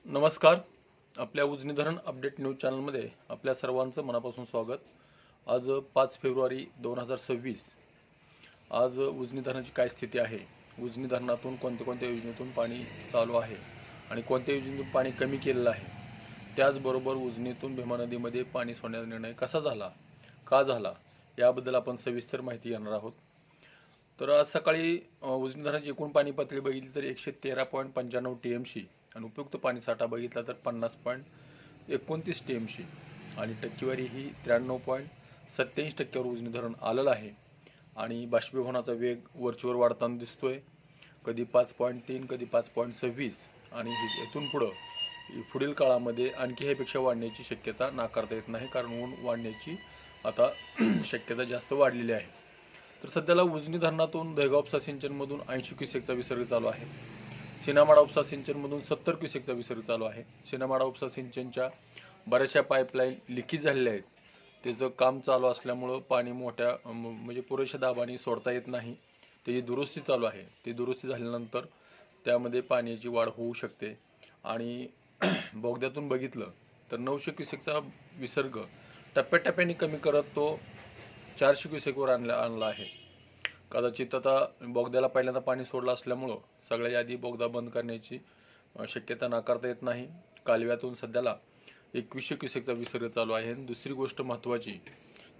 नमस्कार. आपल्या उजनी धरण अपडेट न्यूज चॅनलमध्ये आपल्या सर्वांचं मनापासून स्वागत. आज 5 फेब्रुवारी 2026. आज उजनी धरणाची काय स्थिती आहे, उजनी धरणातून कोणत्या योजनेतून पाणी चालू आहे आणि कोणत्या योजनेतून पाणी कमी केलेलं आहे, त्याचबरोबर उजनीतून भीमा नदीमध्ये पाणी सोडण्याचा निर्णय कसा झाला, का झाला, याबद्दल आपण सविस्तर माहिती घेणार आहोत. तर आज सकाळी उजनी धरणाची एकूण पाणी पातळी बघितली तर 113.95 TMC आणि उपयुक्त पाणी साठा बघितला तर 50.29 TMC आणि टक्केवारी ही 93.87% उजनी धरण आलेलं आहे. आणि बाष्पीभवनाचा वेग वरचीवर वाढताना दिसतोय, कधी 5.3 कधी 5.26 आणि इथून पुढील काळामध्ये आणखी ह्यापेक्षा वाढण्याची शक्यता नाकारता येत नाही, कारण ऊन वाढण्याची आता शक्यता जास्त वाढलेली आहे. तर सध्याला उजनी धरणातून दहेगाव उपसा सिंचनमधून 80 क्युसेकचा विसर्ग चालू आहे. सिनामाडा उपसा सिंचनमधून 70 क्युसेकचा विसर्ग चालू आहे. सिनामाडा उपसा सिंचनच्या बऱ्याचशा पाईपलाईन लिकेज झालेल्या आहेत. त्याचं काम चालू असल्यामुळं पाणी म्हणजे पुरेशा दाबाने सोडता येत नाही. त्याची दुरुस्ती चालू आहे. ती दुरुस्ती झाल्यानंतर त्यामध्ये पाण्याची वाढ होऊ शकते. आणि बोगद्यातून बघितलं तर 900 क्युसेकचा विसर्ग टप्प्याटप्प्याने कमी करत तो 400 क्युसेकवर आणला आहे. कदाचित आता बोगद्याला पहिल्यांदा पाणी सोडलं असल्यामुळं सगळ्यात आधी बोगदा बंद करण्याची शक्यता नाकारता येत नाही. कालव्यातून सध्याला 2100 क्युसेकचा विसर्ग चालू आहे. दुसरी गोष्ट महत्त्वाची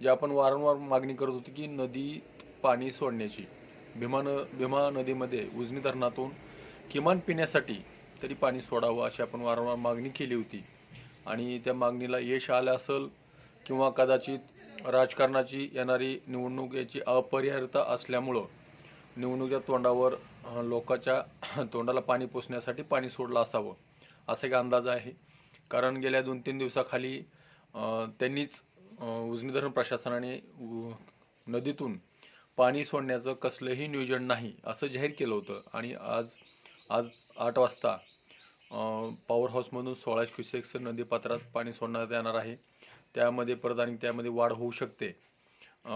जी आपण वारंवार मागणी करत होती की नदी पाणी सोडण्याची, भीमा नदीमध्ये उजनी धरणातून किमान पिण्यासाठी तरी पाणी सोडावं अशी आपण वारंवार मागणी केली होती. आणि त्या मागणीला यश आलं असेल किंवा कदाचित राजकारणाची येणारी निवडणूक याची अपरिहार्यता असल्यामुळं निवडणुकीच्या तोंडावर लोकांच्या तोंडाला पाणी पोचण्यासाठी पाणी सोडलं असावं असा एक अंदाज आहे. कारण गेल्या 2-3 दिवसाखाली त्यांनीच उजनी धरण प्रशासनाने नदीतून पाणी सोडण्याचं कसलंही नियोजन नाही असं जाहीर केलं होतं. आणि आज 8 वाजता पॉवर हाऊसमधून 16 क्युसेक्स नदीपात्रात पाणी सोडण्यात येणार आहे. त्यामध्ये परत आणि त्यामध्ये वाढ होऊ शकते.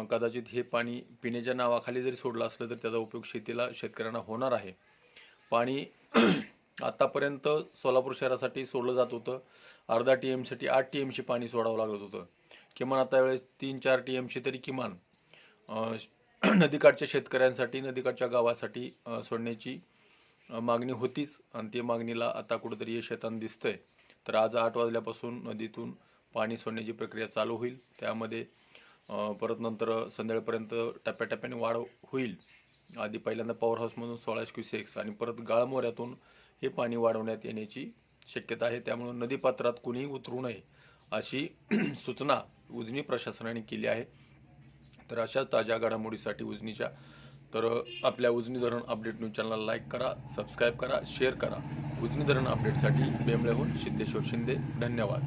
कदाचित हे पाणी पिण्याच्या नावाखाली जरी सोडलं असलं तर त्याचा उपयोग शेतकऱ्यांना होणार आहे. पाणी आतापर्यंत सोलापूर शहरासाठी सोडलं जात होतं. अर्धा TMसाठी 8 TMC पाणी सोडावं लागत होतं. किमान आता वेळेस 3-4 TMC तरी किमान नदीकाठच्या शेतकऱ्यांसाठी, नदीकाठच्या गावासाठी सोडण्याची मागणी होतीच. आणि ती मागणीला आता कुठेतरी यश येताना दिसतंय. तर आज 8 वाजल्यापासून नदीतून पाणी सोडण्याची प्रक्रिया चालू होईल. त्यामध्ये परत नंतर संध्याकाळपर्यंत टप्प्याटप्प्याने वाढ होईल. आधी पहिल्यांदा पॉवर हाऊसमधून 16 क्युसेक्स आणि परत गाळमोऱ्यातून हे पाणी वाढवण्यात येण्याची शक्यता आहे. त्यामुळे नदीपात्रात कुणीही उतरू नये अशी सूचना उजनी प्रशासनाने केली आहे. तर अशा ताज्या घडामोडीसाठी उजनीच्या आपल्या उजनी धरण अपडेट न्यूज चॅनलला लाईक करा, सबस्क्राईब करा, शेअर करा. उजनी धरण अपडेटसाठी बेंबळ्याहून सिद्धेश्वर शिंदे. धन्यवाद.